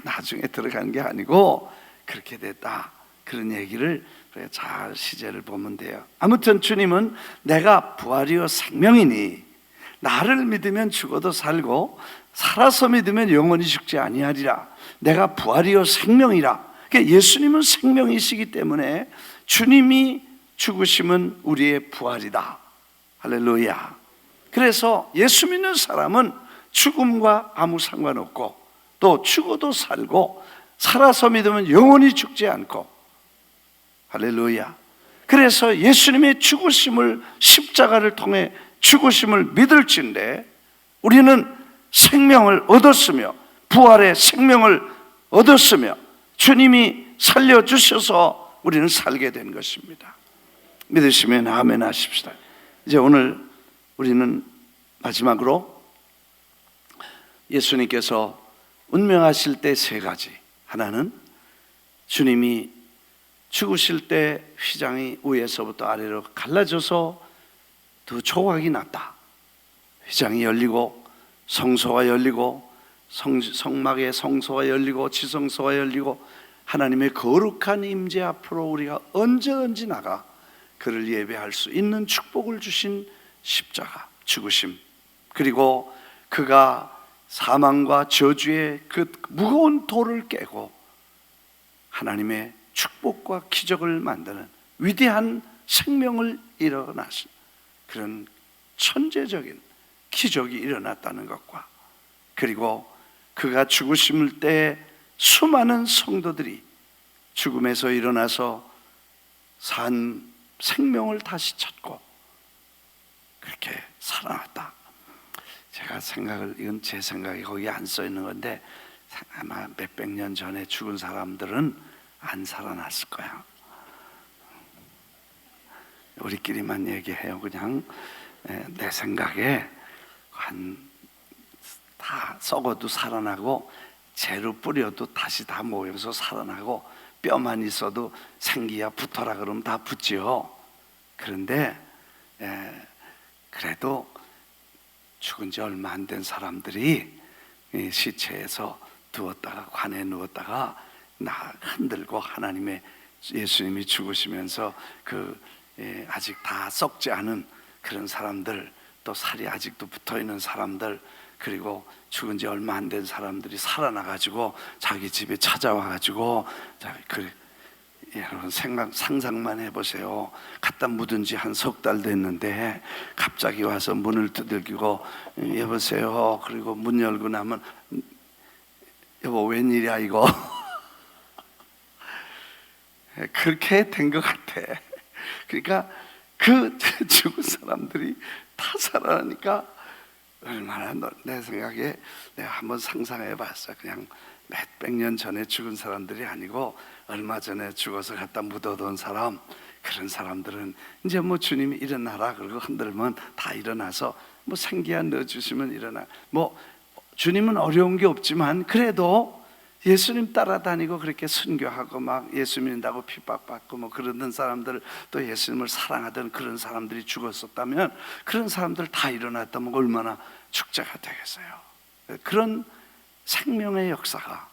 나중에 들어가는 게 아니고 그렇게 됐다, 그런 얘기를 잘 시제를 보면 돼요. 아무튼 주님은 내가 부활이요 생명이니 나를 믿으면 죽어도 살고 살아서 믿으면 영원히 죽지 아니하리라. 내가 부활이요 생명이라. 그러니까 예수님은 생명이시기 때문에 주님이 죽으심은 우리의 부활이다. 할렐루야. 그래서 예수 믿는 사람은 죽음과 아무 상관없고 또 죽어도 살고 살아서 믿으면 영원히 죽지 않고, 할렐루야. 그래서 예수님의 죽으심을, 십자가를 통해 죽으심을 믿을진데 우리는 생명을 얻었으며 부활의 생명을 얻었으며 주님이 살려주셔서 우리는 살게 된 것입니다. 믿으시면 아멘 하십시다. 이제 오늘 우리는 마지막으로 예수님께서 운명하실 때 세 가지. 하나는 주님이 죽으실 때 휘장이 위에서부터 아래로 갈라져서 두 조각이 났다. 휘장이 열리고 성소가 열리고 성막의 성소가 열리고 지성소가 열리고 하나님의 거룩한 임재 앞으로 우리가 언제든지 나가 그를 예배할 수 있는 축복을 주신 십자가 죽으심, 그리고 그가 사망과 저주의 그 무거운 돌을 깨고 하나님의 축복과 기적을 만드는 위대한 생명을 일어나신 그런 천재적인 기적이 일어났다는 것과, 그리고 그가 죽으심을 때 수많은 성도들이 죽음에서 일어나서 산 생명을 다시 찾고 그렇게 살아났다. 제가 생각을, 이건 제 생각이 거기에 안 써 있는 건데 아마 몇백 년 전에 죽은 사람들은 안 살아났을 거야. 우리끼리만 얘기해요. 그냥 내 생각에 다 썩어도 살아나고 재로 뿌려도 다시 다 모여서 살아나고 뼈만 있어도 생기야 붙어라 그러면 다 붙지요. 그런데 그래도 죽은 지 얼마 안 된 사람들이 시체에서 두었다가 관에 누웠다가 흔들고 하나님의 예수님이 죽으시면서 아직 다 썩지 않은 그런 사람들, 또 살이 아직도 붙어있는 사람들, 그리고 죽은 지 얼마 안 된 사람들이 살아나가지고 자기 집에 찾아와가지고 여러분 상상만 해보세요. 갖다 묻은 지 한 석 달 됐는데 갑자기 와서 문을 두들기고 여보세요, 그리고 문 열고 나면 여보 웬일이야 이거 그렇게 된 것 같아. 그러니까 그 죽은 사람들이 다 살아나니까 얼마나, 내 생각에 내가 한번 상상해 봤어. 그냥 몇백 년 전에 죽은 사람들이 아니고 얼마 전에 죽어서 갖다 묻어둔 사람, 그런 사람들은 이제 뭐 주님이 일어나라 그러고 흔들면 다 일어나서 뭐 생기야 넣어주시면 일어나. 뭐 주님은 어려운 게 없지만 그래도 예수님 따라다니고 그렇게 순교하고 막 예수 믿는다고 핍박받고 뭐 그러던 사람들, 또 예수님을 사랑하던 그런 사람들이 죽었었다면, 그런 사람들 다 일어났다면 얼마나 축제가 되겠어요. 그런 생명의 역사가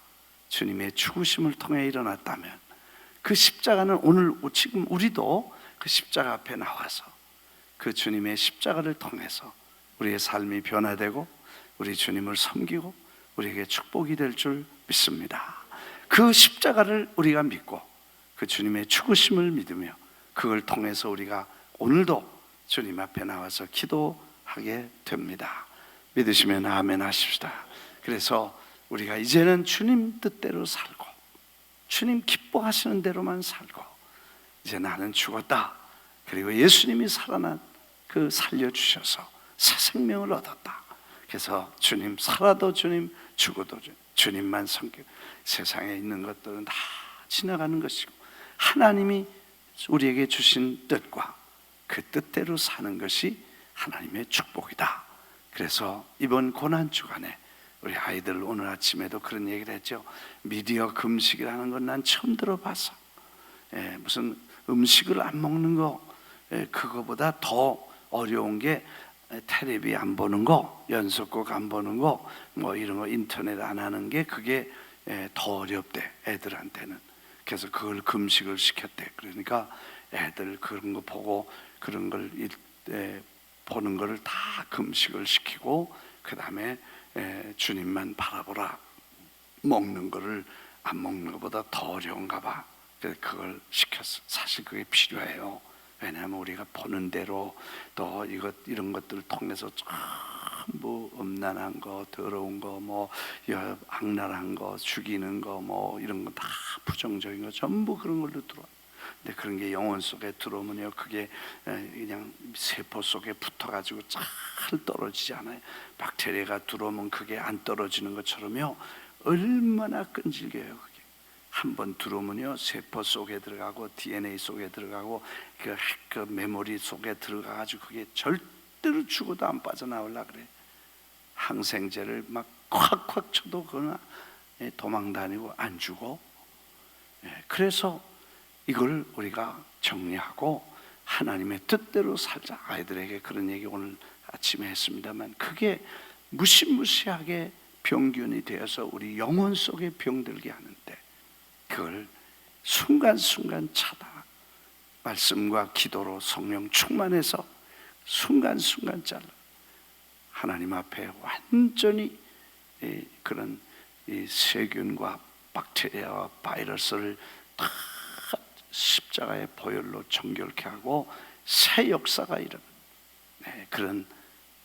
주님의 죽으심을 통해 일어났다면, 그 십자가는 오늘 지금 우리도 그 십자가 앞에 나와서 그 주님의 십자가를 통해서 우리의 삶이 변화되고 우리 주님을 섬기고 우리에게 축복이 될 줄 믿습니다. 그 십자가를 우리가 믿고 그 주님의 죽으심을 믿으며 그걸 통해서 우리가 오늘도 주님 앞에 나와서 기도하게 됩니다. 믿으시면 아멘 하십시다. 그래서 우리가 이제는 주님 뜻대로 살고 주님 기뻐하시는 대로만 살고, 이제 나는 죽었다, 그리고 예수님이 살려주셔서 새 생명을 얻었다. 그래서 주님, 살아도 주님, 죽어도 주님만 섬기고 세상에 있는 것들은 다 지나가는 것이고 하나님이 우리에게 주신 뜻과 그 뜻대로 사는 것이 하나님의 축복이다. 그래서 이번 고난 주간에 우리 아이들 오늘 아침에도 그런 얘기를 했죠. 미디어 금식이라는 건 난 처음 들어봤어. 무슨 음식을 안 먹는 거, 그거보다 더 어려운 게 텔레비 안 보는 거, 연속곡 안 보는 거, 뭐 이런 거 인터넷 안 하는 게 그게 더 어렵대, 애들한테는. 그래서 그걸 금식을 시켰대. 그러니까 애들 그런 거 보고 그런 걸 보는 거를 다 금식을 시키고, 그 다음에 주님만 바라보라. 먹는 거를 안 먹는 것보다 더 어려운가 봐. 그래서 그걸 시켰어. 사실 그게 필요해요. 왜냐하면 우리가 보는 대로 또 이런 것들을 통해서 전부 음란한 거, 더러운 거, 뭐 악랄한 거, 죽이는 거, 뭐 이런 거 다 부정적인 거 전부 그런 걸로 들어와. 근데 그런 게 영혼 속에 들어오면요, 그게 그냥 세포 속에 붙어가지고 잘 떨어지지 않아요. 박테리아가 들어오면 그게 안 떨어지는 것처럼요, 얼마나 끈질겨요. 그게 한번 들어오면요, 세포 속에 들어가고 DNA 속에 들어가고 그 메모리 속에 들어가가지고 그게 절대로 죽어도 안 빠져나오려 그래. 항생제를 막 콱콱 쳐도 그러나 도망 다니고 안 죽어. 그래서 이걸 우리가 정리하고 하나님의 뜻대로 살자. 아이들에게 그런 얘기 오늘 아침에 했습니다만, 그게 무시무시하게 병균이 되어서 우리 영혼 속에 병들게 하는데, 그걸 순간순간 차다. 말씀과 기도로 성령 충만해서 순간순간 잘라. 하나님 앞에 완전히 그런 세균과 박테리아와 바이러스를 다 십자가의 보혈로 정결케 하고 새 역사가 일어나는 그런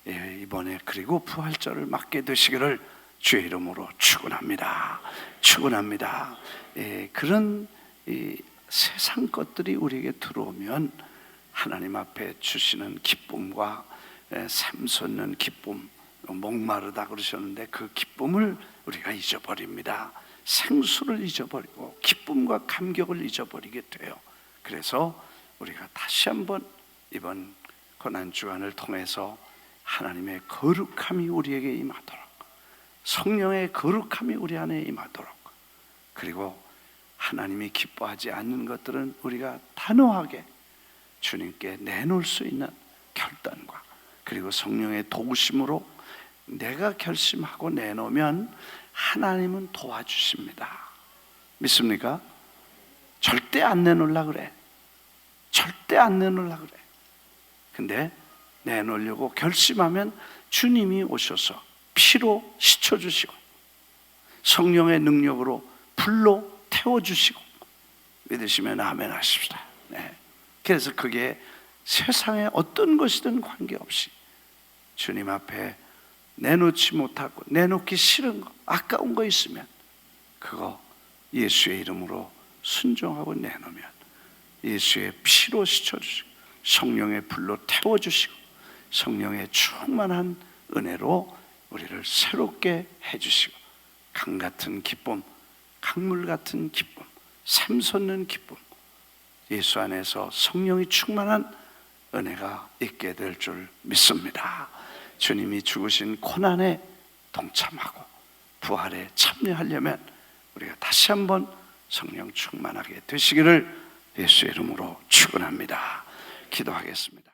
이번에 그리고 부활절을 맞게 되시기를 주의 이름으로 축원합니다. 축원합니다. 그런 세상 것들이 우리에게 들어오면 하나님 앞에 주시는 기쁨과 샘솟는 기쁨, 목마르다 그러셨는데 그 기쁨을 우리가 잊어버립니다. 생수를 잊어버리고 기쁨과 감격을 잊어버리게 돼요. 그래서 우리가 다시 한번 이번 고난주간을 통해서 하나님의 거룩함이 우리에게 임하도록, 성령의 거룩함이 우리 안에 임하도록, 그리고 하나님이 기뻐하지 않는 것들은 우리가 단호하게 주님께 내놓을 수 있는 결단과, 그리고 성령의 도우심으로 내가 결심하고 내놓으면 하나님은 도와주십니다. 믿습니까? 절대 안 내놓으려고 그래. 절대 안 내놓으려고 그래. 근데 내놓으려고 결심하면 주님이 오셔서 피로 씻어주시고 성령의 능력으로 불로 태워주시고, 믿으시면 아멘 하십시다. 그래서 그게 세상의 어떤 것이든 관계없이 주님 앞에 내놓지 못하고 내놓기 싫은 거, 아까운 거 있으면 그거 예수의 이름으로 순종하고 내놓으면 예수의 피로 씻어주시고 성령의 불로 태워주시고 성령의 충만한 은혜로 우리를 새롭게 해주시고 강같은 기쁨, 강물 같은 기쁨, 샘솟는 기쁨, 예수 안에서 성령이 충만한 은혜가 있게 될 줄 믿습니다. 주님이 죽으신 고난에 동참하고 부활에 참여하려면 우리가 다시 한번 성령 충만하게 되시기를 예수의 이름으로 축원합니다. 기도하겠습니다.